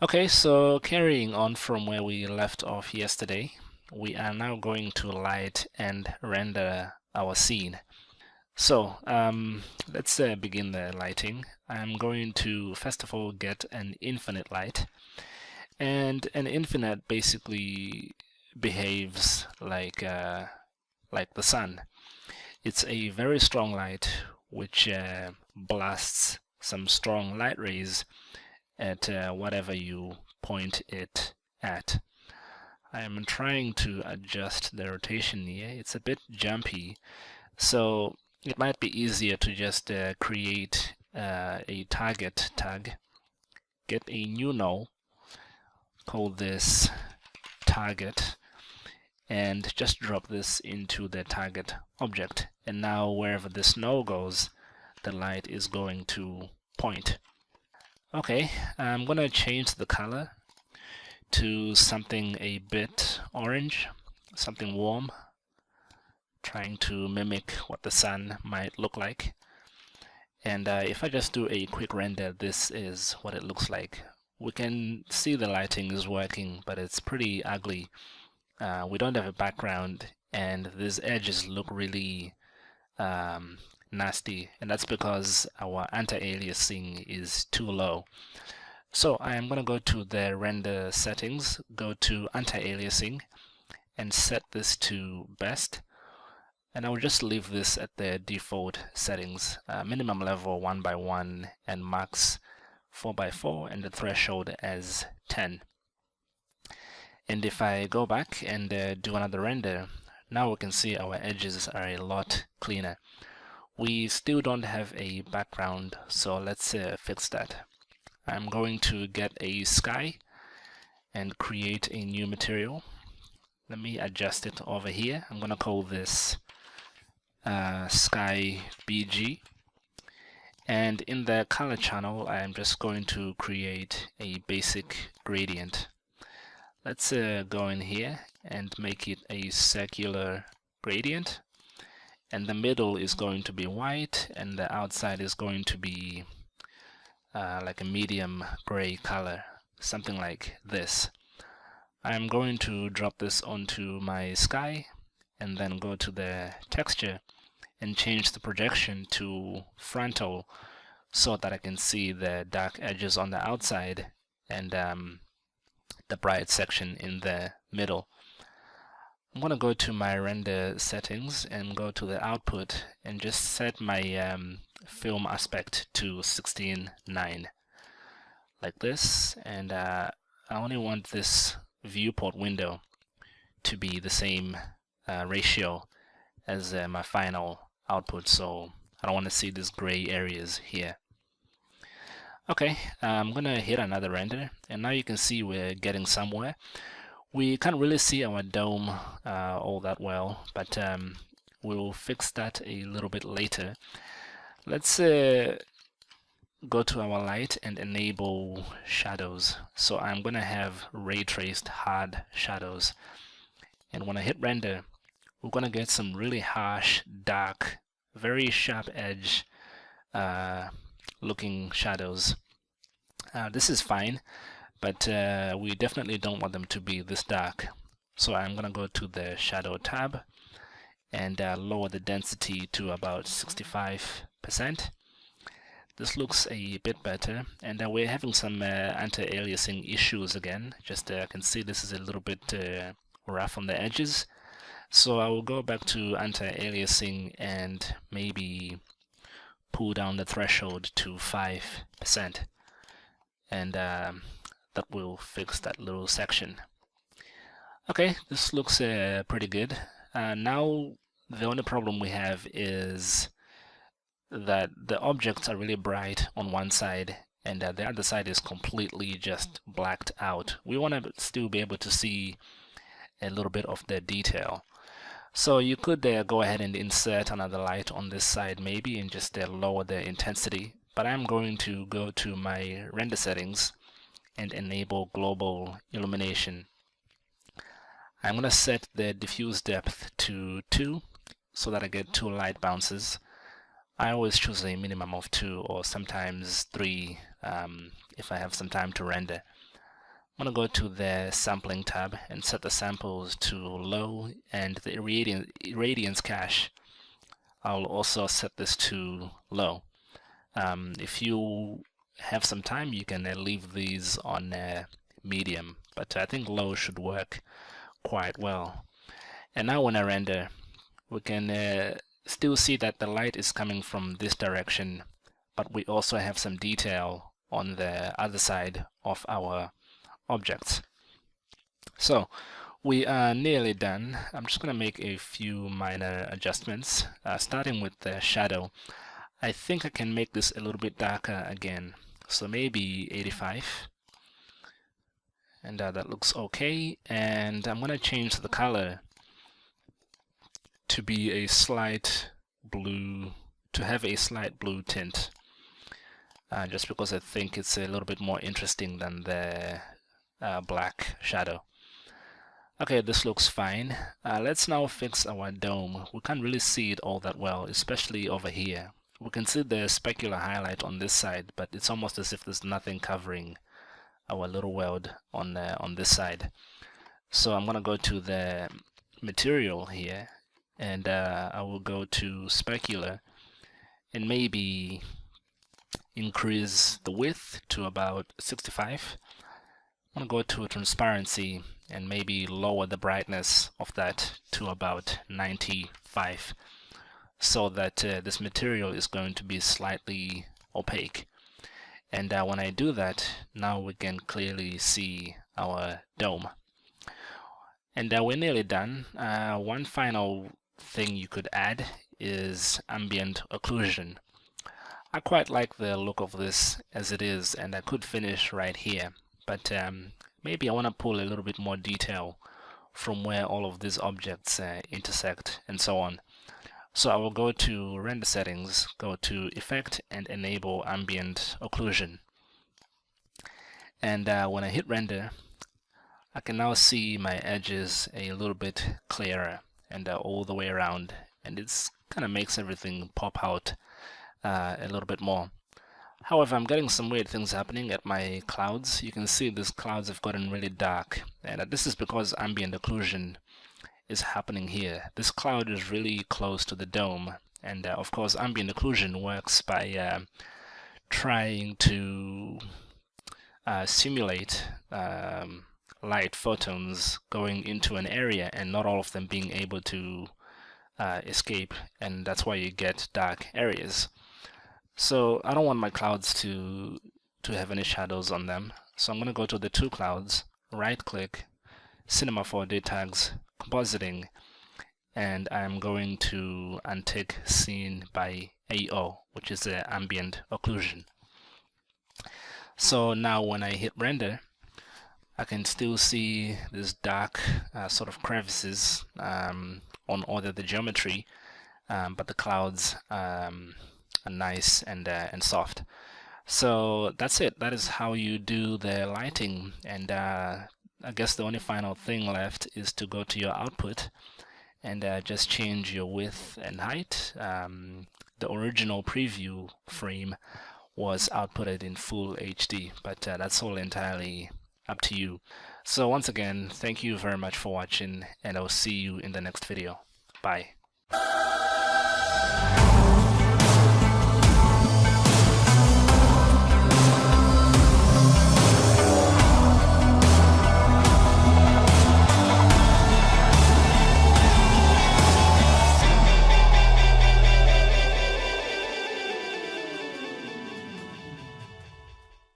Okay, so carrying on from where we left off yesterday, we are now going to light and render our scene. So let's begin the lighting. I'm going to first of all get an infinite light, and an infinite basically behaves like the sun. It's a very strong light which blasts some strong light rays at whatever you point it at. I'm trying to adjust the rotation here. It's a bit jumpy, so it might be easier to just create a target tag, get a new null, call this target, and just drop this into the target object. And now wherever this null goes, the light is going to point. Okay, I'm gonna change the color to something a bit orange, something warm, trying to mimic what the sun might look like. And if I just do a quick render, this is what it looks like. We can see the lighting is working, but it's pretty ugly. We don't have a background, and these edges look really nasty, and that's because our anti-aliasing is too low. So I am going to go to the render settings, go to anti-aliasing, and set this to best. And I will just leave this at the default settings, minimum level 1x1 and max 4x4, and the threshold as 10. And if I go back and do another render, now we can see our edges are a lot cleaner. We still don't have a background, so let's fix that. I'm going to get a sky and create a new material. Let me adjust it over here. I'm going to call this sky BG. And in the color channel, I'm just going to create a basic gradient. Let's go in here and make it a circular gradient. And the middle is going to be white, and the outside is going to be like a medium gray color, something like this. I'm going to drop this onto my sky and then go to the texture and change the projection to frontal so that I can see the dark edges on the outside and the bright section in the middle. I'm going to go to my render settings and go to the output and just set my film aspect to 16:9 like this, and I only want this viewport window to be the same ratio as my final output, so I don't want to see these gray areas here. Okay, I'm gonna hit another render, and now you can see we're getting somewhere. We can't really see our dome all that well, but we'll fix that a little bit later. Let's go to our light and enable shadows. So I'm gonna have ray traced hard shadows, and when I hit render, we're gonna get some really harsh, dark, very sharp edge looking shadows. This is fine, but we definitely don't want them to be this dark. So I'm gonna go to the shadow tab and lower the density to about 65%. This looks a bit better, and we're having some anti-aliasing issues again. Just I can see this is a little bit rough on the edges. So I will go back to anti-aliasing and maybe pull down the threshold to 5%, and that will fix that little section. Okay, this looks pretty good. Now the only problem we have is that the objects are really bright on one side, and the other side is completely just blacked out. We want to still be able to see a little bit of the detail. So you could go ahead and insert another light on this side maybe, and just lower the intensity. But I'm going to go to my render settings and enable global illumination. I'm going to set the diffuse depth to 2 so that I get 2 light bounces. I always choose a minimum of 2 or sometimes 3 if I have some time to render. I'm going to go to the sampling tab and set the samples to low, and the irradiance cache, I'll also set this to low. If you have some time, you can leave these on medium, but I think low should work quite well. And now when I render, we can still see that the light is coming from this direction, but we also have some detail on the other side of our objects. So we are nearly done. I'm just going to make a few minor adjustments, starting with the shadow. I think I can make this a little bit darker again, so maybe 85, and that looks okay. And I'm going to change the color to be a slight blue, to have a slight blue tint, just because I think it's a little bit more interesting than the black shadow. Okay, this looks fine. Let's now fix our dome. We can't really see it all that well, especially over here. We can see the specular highlight on this side, but it's almost as if there's nothing covering our little world on this side. So I'm gonna go to the material here, and I will go to specular and maybe increase the width to about 65. I'm gonna go to transparency and maybe lower the brightness of that to about 95, so that this material is going to be slightly opaque. And when I do that, now we can clearly see our dome. And we're nearly done. One final thing you could add is ambient occlusion. I quite like the look of this as it is, and I could finish right here, but maybe I want to pull a little bit more detail from where all of these objects intersect and so on. So I will go to render settings, go to effect, and enable ambient occlusion. And when I hit render, I can now see my edges a little bit clearer and all the way around, and it's kind of makes everything pop out a little bit more. However, I'm getting some weird things happening at my clouds. You can see these clouds have gotten really dark, and this is because ambient occlusion is happening here. This cloud is really close to the dome, and of course ambient occlusion works by trying to simulate light photons going into an area and not all of them being able to escape, and that's why you get dark areas. So I don't want my clouds to have any shadows on them, so I'm going to go to the two clouds, right click, Cinema 4D tags, compositing, and I'm going to untick scene by AO, which is the ambient occlusion. So now when I hit render, I can still see this dark sort of crevices on all of the geometry, but the clouds are nice and soft. So that's it. That is how you do the lighting, and I guess the only final thing left is to go to your output and just change your width and height. The original preview frame was outputted in full HD, but that's all entirely up to you. So once again, thank you very much for watching, and I'll see you in the next video. Bye.